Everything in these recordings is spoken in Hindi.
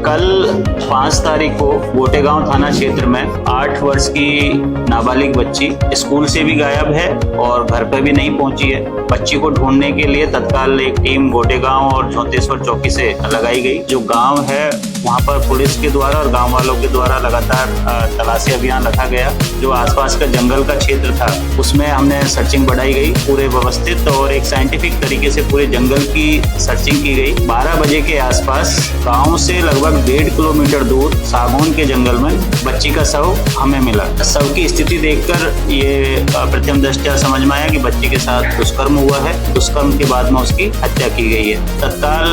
कल 5 तारीख को गोटेगांव थाना क्षेत्र में 8 वर्ष की नाबालिग बच्ची स्कूल से भी गायब है और घर पर भी नहीं पहुंची है। बच्ची को ढूंढने के लिए तत्काल एक टीम गोटेगांव और झोंतेश्वर चौकी से लगाई गई। जो गांव है वहां पर पुलिस के द्वारा और गांव वालों के द्वारा लगातार तलाशी अभियान रखा गया। जो आसपास का जंगल का क्षेत्र था उसमें हमने सर्चिंग बढ़ाई गई, पूरे व्यवस्थित और एक साइंटिफिक तरीके से पूरे जंगल की सर्चिंग की गई। 12 बजे के आसपास गांव से लगभग 1.5 किलोमीटर दूर सागौन के जंगल में बच्ची का शव हमें मिला। शव की स्थिति देखकर ये प्रथम दृष्टया समझ में आया कि बच्ची के साथ दुष्कर्म हुआ है। दुष्कर्म के बाद में उसकी हत्या की गई है। तत्काल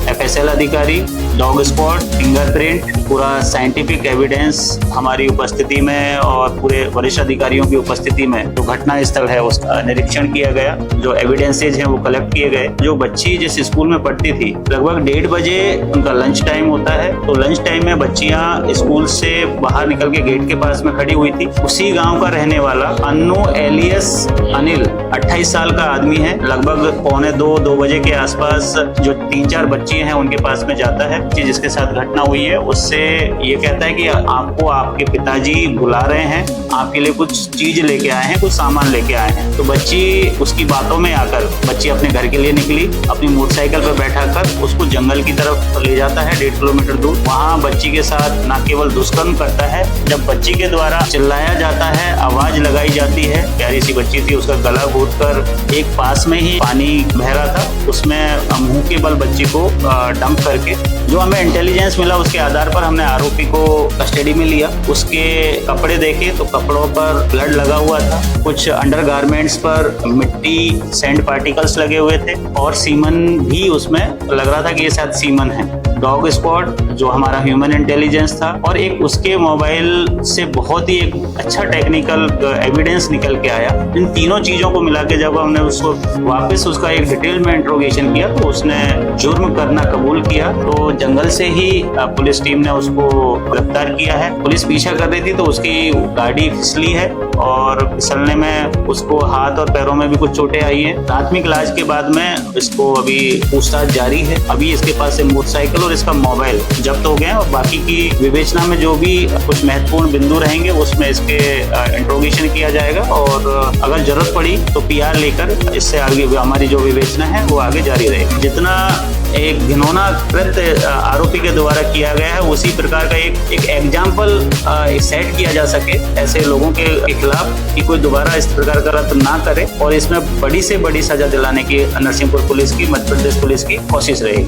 FSL अधिकारी, डॉग स्पॉट, फिंगरप्रिंट, पूरा साइंटिफिक एविडेंस हमारी उपस्थिति में और पूरे वरिष्ठ अधिकारियों की उपस्थिति में जो घटना स्थल है उसका निरीक्षण किया गया। जो एविडेंसेज हैं वो कलेक्ट किए गए। जो बच्ची जिस स्कूल में पढ़ती थी लगभग 1:30 बजे उनका लंच टाइम होता है, तो लंच टाइम में बच्चियां स्कूल से बाहर निकल के गेट के पास में खड़ी हुई थी। उसी गाँव का रहने वाला अन्नू एलियस अनिल 28 साल का आदमी है। लगभग 1:45-2 बजे के आसपास जो 3-4 बच्चियां हैं उनके पास में जाता है। जिसके साथ घटना हुई है उससे ये कहता है कि आपको आपके पिताजी बुला रहे हैं, आपके लिए कुछ चीज लेके आए हैं, कुछ सामान लेके आए हैं। तो बच्ची उसकी बातों में आकर बच्ची अपने घर के लिए निकली, अपनी मोटरसाइकिल पर बैठाकर उसको जंगल की तरफ ले जाता है 1.5 किलोमीटर दूर। वहाँ बच्ची के साथ न केवल दुष्कर्म करता है, जब बच्ची के द्वारा चिल्लाया जाता है, आवाज लगाई जाती है, प्यारी सी बच्ची थी, उसका गला घोंटकर एक पास में ही पानी बह रहा था उसमें मुंह के बल बच्ची को डंप करके, जो हमें इंटेलिजेंस मिला उसके आधार पर हमने आरोपी को कस्टडी में लिया। उसके कपड़े देखे तो कपड़ों पर ब्लड लगा हुआ था, कुछ अंडरगारमेंट्स पर मिट्टी सैंड पार्टिकल्स लगे हुए थे और सीमन भी उसमें लग रहा था कि ये शायद सीमन है। डॉग स्पॉट जो हमारा ह्यूमन इंटेलिजेंस था और एक उसके मोबाइल से बहुत ही एक अच्छा टेक्निकल एविडेंस निकल के आया। इन तीनों चीजों को मिला के जब हमने उसको वापस उसका एक डिटेल में इंट्रोगेशन किया तो उसने जुर्म करना कबूल किया। तो जंगल से ही पुलिस टीम ने उसको गिरफ्तार किया है। पुलिस पीछा कर रही थी तो उसकी गाड़ी फिसली है और फिसलने में उसको हाथ और पैरों में भी कुछ चोटें आई हैं। प्राथमिक इलाज के बाद में इसको अभी पूछताछ जारी है। अभी इसके पास से मोटरसाइकिल और इसका मोबाइल जब्त हो गए और बाकी की विवेचना में जो भी कुछ महत्वपूर्ण बिंदु रहेंगे उसमें इसके इंट्रोगेशन किया जाएगा और अगर जरूरत पड़ी तो PR लेकर इससे आगे हमारी जो विवेचना है वो आगे जारी रहेगी। जितना एक घिनौना कृत्य आरोपी के द्वारा किया गया है उसी प्रकार का एक एग्जाम्पल सेट किया जा सके ऐसे लोगों के खिलाफ कि कोई दोबारा इस प्रकार का कृत्य ना करे और इसमें बड़ी से बड़ी सजा दिलाने की नरसिंहपुर पुलिस की, मध्य प्रदेश पुलिस की कोशिश रहेगी।